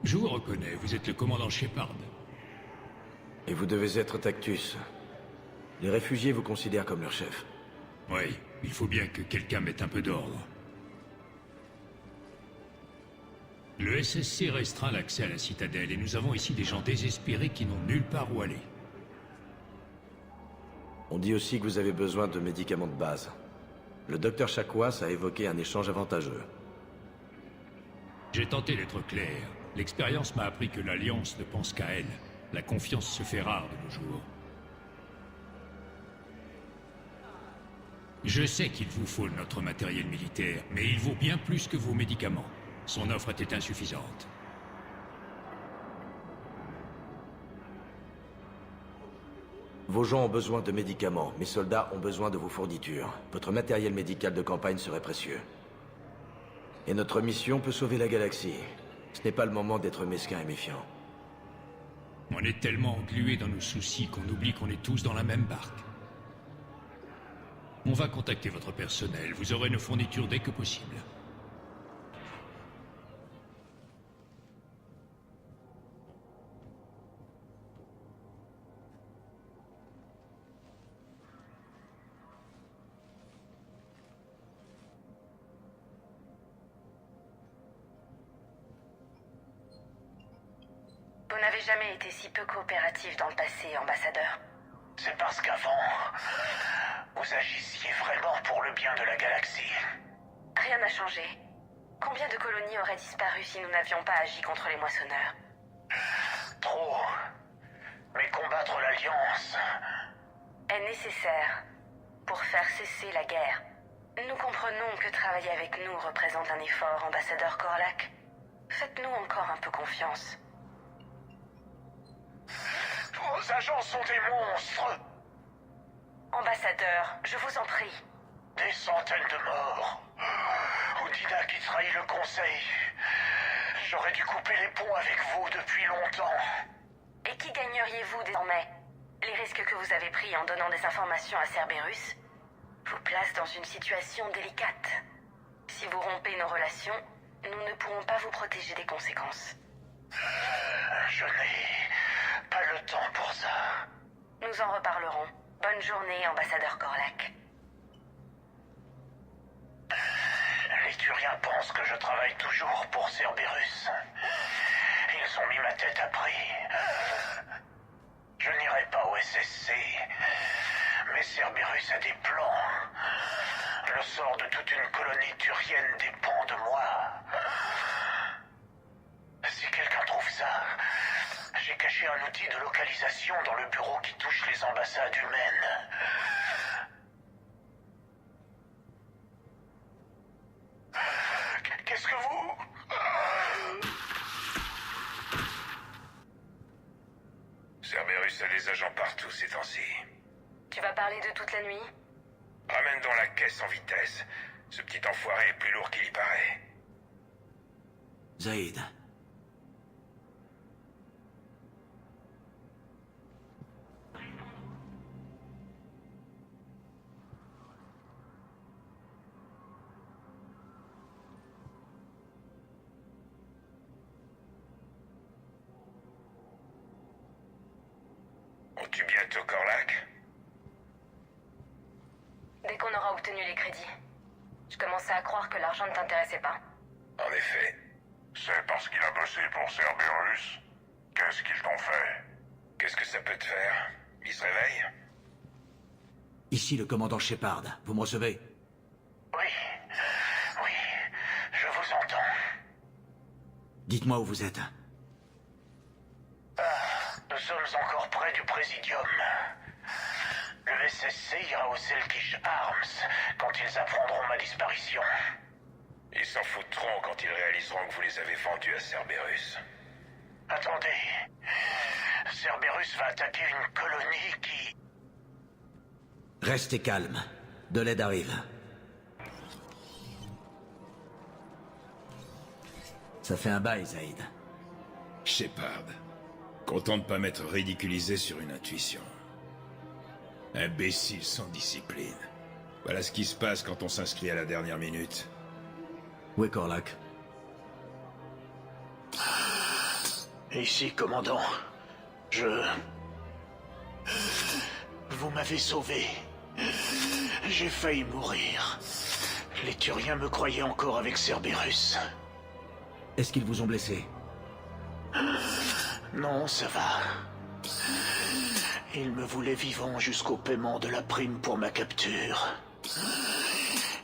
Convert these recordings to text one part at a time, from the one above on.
Je vous reconnais, vous êtes le commandant Shepard. Et vous devez être Tactus. Les réfugiés vous considèrent comme leur chef. Oui, il faut bien que quelqu'un mette un peu d'ordre. Le SSC restreint l'accès à la citadelle et nous avons ici des gens désespérés qui n'ont nulle part où aller. On dit aussi que vous avez besoin de médicaments de base. Le docteur Chakwas a évoqué un échange avantageux. J'ai tenté d'être clair. L'expérience m'a appris que l'Alliance ne pense qu'à elle. La confiance se fait rare de nos jours. Je sais qu'il vous faut notre matériel militaire, mais il vaut bien plus que vos médicaments. Son offre était insuffisante. Vos gens ont besoin de médicaments, mes soldats ont besoin de vos fournitures. Votre matériel médical de campagne serait précieux. Et notre mission peut sauver la galaxie. Ce n'est pas le moment d'être mesquin et méfiant. On est tellement englués dans nos soucis qu'on oublie qu'on est tous dans la même barque. On va contacter votre personnel, vous aurez nos fournitures dès que possible. Vous n'avez jamais été si peu coopératif dans le passé, ambassadeur. C'est parce qu'avant, vous agissiez vraiment pour le bien de la galaxie. Rien n'a changé. Combien de colonies auraient disparu si nous n'avions pas agi contre les moissonneurs? Trop. Mais combattre l'Alliance... est nécessaire pour faire cesser la guerre. Nous comprenons que travailler avec nous représente un effort, ambassadeur Korlak. Faites-nous encore un peu confiance. Vos agents sont des monstres. Ambassadeur, je vous en prie. Des centaines de morts. Udina qui trahit le Conseil. J'aurais dû couper les ponts avec vous depuis longtemps. Et qui gagneriez-vous désormais? Les risques que vous avez pris en donnant des informations à Cerberus vous placent dans une situation délicate. Si vous rompez nos relations, nous ne pourrons pas vous protéger des conséquences. Je n'ai pas le temps pour ça. Nous en reparlerons. Bonne journée, ambassadeur Korlak. Les Turiens pensent que je travaille toujours pour Cerberus. Ils ont mis ma tête à prix. Je n'irai pas au SSC, mais Cerberus a des plans. Le sort de toute une colonie turienne dépend de moi. Si quelqu'un trouve ça, j'ai caché un outil de localisation dans le bureau qui touche les ambassades humaines. Qu'est-ce que vous... Cerberus a des agents partout ces temps-ci. Tu vas parler de toute la nuit? Ramène dans la caisse en vitesse. Ce petit enfoiré est plus lourd qu'il y paraît. Zaïd. On tue bientôt Korlak? Dès qu'on aura obtenu les crédits. Je commençais à croire que l'argent ne t'intéressait pas. En effet. C'est parce qu'il a bossé pour Cerberus. Qu'est-ce qu'ils t'ont fait? Qu'est-ce que ça peut te faire? Il se réveille? Ici le commandant Shepard. Vous me recevez? Oui, oui, je vous entends. Dites-moi où vous êtes. Nous sommes encore près du Présidium. Le SSC ira au Selkish Arms quand ils apprendront ma disparition. Ils s'en foutront quand ils réaliseront que vous les avez vendus à Cerberus. Attendez. Cerberus va attaquer une colonie qui... Restez calme. De l'aide arrive. Ça fait un bail, Zaïd. Shepard. Content de pas m'être ridiculisé sur une intuition. Imbécile sans discipline. Voilà ce qui se passe quand on s'inscrit à la dernière minute. Où est Korlak? Ici, commandant. Vous m'avez sauvé. J'ai failli mourir. Les Turiens me croyaient encore avec Cerberus. Est-ce qu'ils vous ont blessé? Non, ça va. Ils me voulaient vivant jusqu'au paiement de la prime pour ma capture.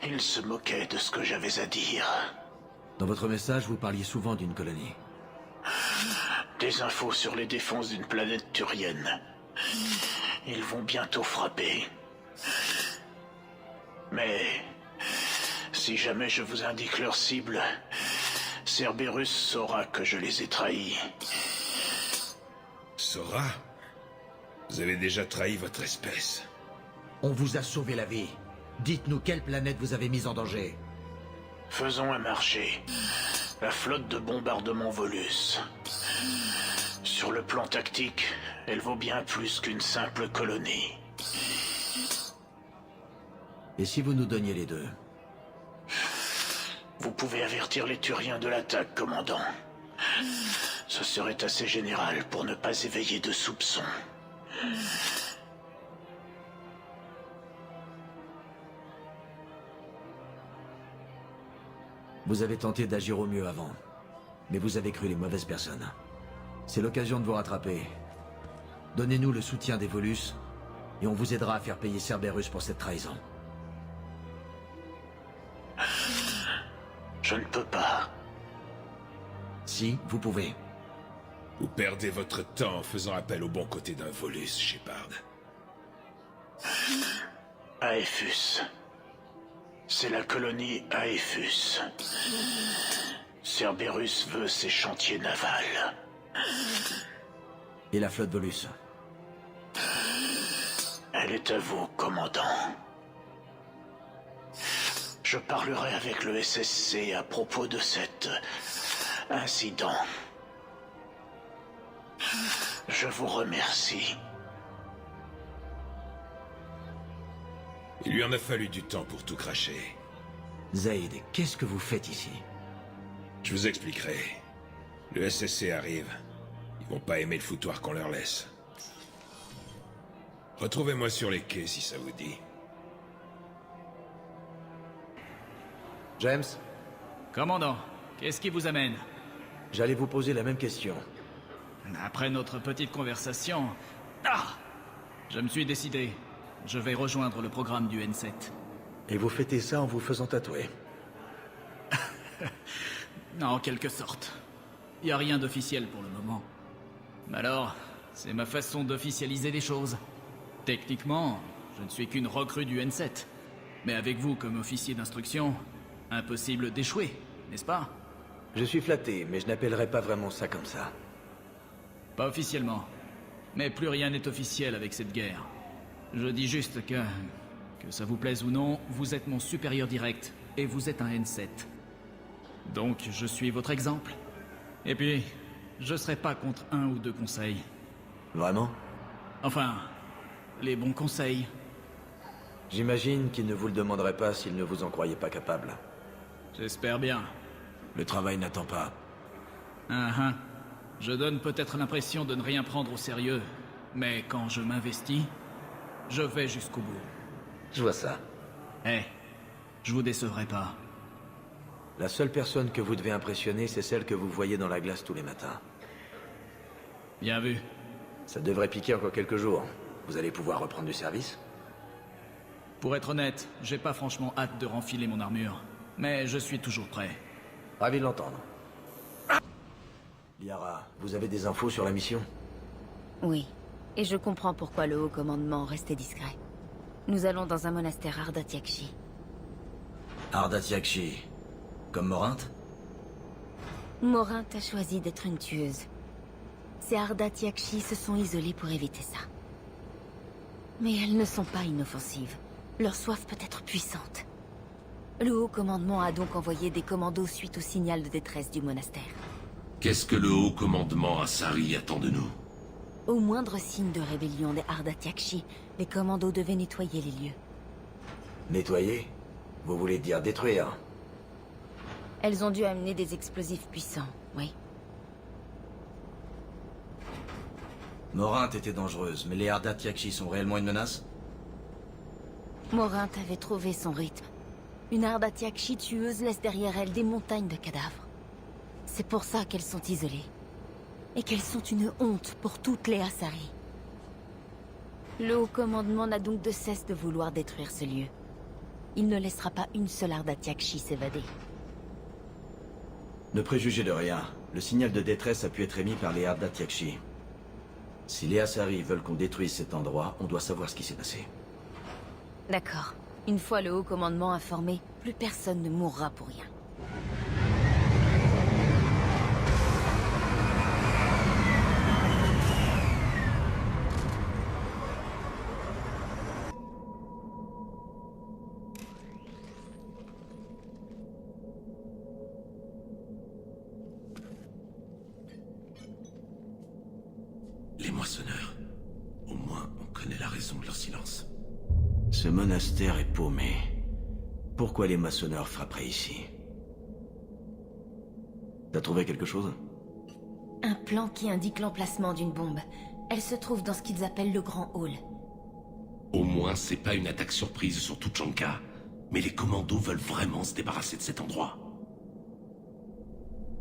Ils se moquaient de ce que j'avais à dire. Dans votre message, vous parliez souvent d'une colonie. Des infos sur les défenses d'une planète turienne. Ils vont bientôt frapper. Mais si jamais je vous indique leur cible, Cerberus saura que je les ai trahis. Sora? Vous avez déjà trahi votre espèce. On vous a sauvé la vie. Dites-nous quelle planète vous avez mise en danger. Faisons un marché. La flotte de bombardement Volus. Sur le plan tactique, elle vaut bien plus qu'une simple colonie. Et si vous nous donniez les deux? Vous pouvez avertir les Turiens de l'attaque, commandant. Ce serait assez général pour ne pas éveiller de soupçons. Vous avez tenté d'agir au mieux avant, mais vous avez cru les mauvaises personnes. C'est l'occasion de vous rattraper. Donnez-nous le soutien des Volus, et on vous aidera à faire payer Cerberus pour cette trahison. Je ne peux pas. Si, vous pouvez. Vous perdez votre temps en faisant appel au bon côté d'un Volus, Shepard. Aethus. C'est la colonie Aethus. Cerberus veut ses chantiers navals. Et la flotte Volus? Elle est à vous, commandant. Je parlerai avec le SSC à propos de cet incident. Je vous remercie. Il lui en a fallu du temps pour tout cracher. Zaid, qu'est-ce que vous faites ici? Je vous expliquerai. Le SSC arrive. Ils vont pas aimer le foutoir qu'on leur laisse. Retrouvez-moi sur les quais si ça vous dit. James, Commandant, qu'est-ce qui vous amène? j'allais vous poser la même question. Après notre petite conversation... Ah! Je me suis décidé. Je vais rejoindre le programme du N7. Et vous fêtez ça en vous faisant tatouer? En quelque sorte. Il n'y a rien d'officiel pour le moment. Mais alors, c'est ma façon d'officialiser les choses. Techniquement, je ne suis qu'une recrue du N7. Mais avec vous comme officier d'instruction, impossible d'échouer, n'est-ce pas? Je suis flatté, mais je n'appellerai pas vraiment ça comme ça. Pas officiellement. Mais plus rien n'est officiel avec cette guerre. Je dis juste que ça vous plaise ou non, vous êtes mon supérieur direct, et vous êtes un N7. Donc, je suis votre exemple. Et puis, je serai pas contre un ou deux conseils. Vraiment? Enfin, les bons conseils. J'imagine qu'il ne vous le demanderait pas s'il ne vous en croyait pas capable. J'espère bien. Le travail n'attend pas. Je donne peut-être l'impression de ne rien prendre au sérieux, mais quand je m'investis, je vais jusqu'au bout. Je vois ça. Je vous décevrai pas. La seule personne que vous devez impressionner, c'est celle que vous voyez dans la glace tous les matins. Bien vu. Ça devrait piquer encore quelques jours. Vous allez pouvoir reprendre du service? Pour être honnête, j'ai pas franchement hâte de renfiler mon armure. Mais je suis toujours prêt. Ravi de l'entendre. Liara, vous avez des infos sur la mission? Oui, et je comprends pourquoi le haut commandement restait discret. Nous allons dans un monastère Ardatiakshi. Ardatiakshi. Comme Morinthe? Morinthe a choisi d'être une tueuse. Ces Ardatiakshi se sont isolés pour éviter ça. Mais elles ne sont pas inoffensives. Leur soif peut être puissante. Le haut commandement a donc envoyé des commandos suite au signal de détresse du monastère. Qu'est-ce que le haut commandement à Sari attend de nous? Au moindre signe de rébellion des Ardatiakshi, les commandos devaient nettoyer les lieux. Nettoyer? Vous voulez dire détruire? Elles ont dû amener des explosifs puissants, oui. Morinthe était dangereuse, mais les Ardat Yakshi sont réellement une menace? Morinthe avait trouvé son rythme. Une Ardat Yakshi tueuse laisse derrière elle des montagnes de cadavres. C'est pour ça qu'elles sont isolées. Et qu'elles sont une honte pour toutes les Asari. Le haut commandement n'a donc de cesse de vouloir détruire ce lieu. Il ne laissera pas une seule Ardat Yakshi s'évader. Ne préjugez de rien. Le signal de détresse a pu être émis par les Ardat Yakshi. Si les Asari veulent qu'on détruise cet endroit, on doit savoir ce qui s'est passé. D'accord. Une fois le haut commandement informé, plus personne ne mourra pour rien. Les moissonneurs. Au moins, on connaît la raison de leur silence. Ce monastère est paumé. Pourquoi les maçonneurs frapperaient ici? T'as trouvé quelque chose? Un plan qui indique l'emplacement d'une bombe. Elle se trouve dans ce qu'ils appellent le Grand Hall. Au moins, c'est pas une attaque surprise sur Tuchanka. Mais les commandos veulent vraiment se débarrasser de cet endroit.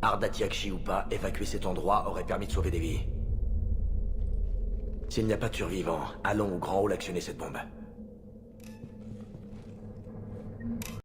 Ardat Yakshi ou pas, évacuer cet endroit aurait permis de sauver des vies. S'il n'y a pas de survivants, allons au Grand Hall actionner cette bombe.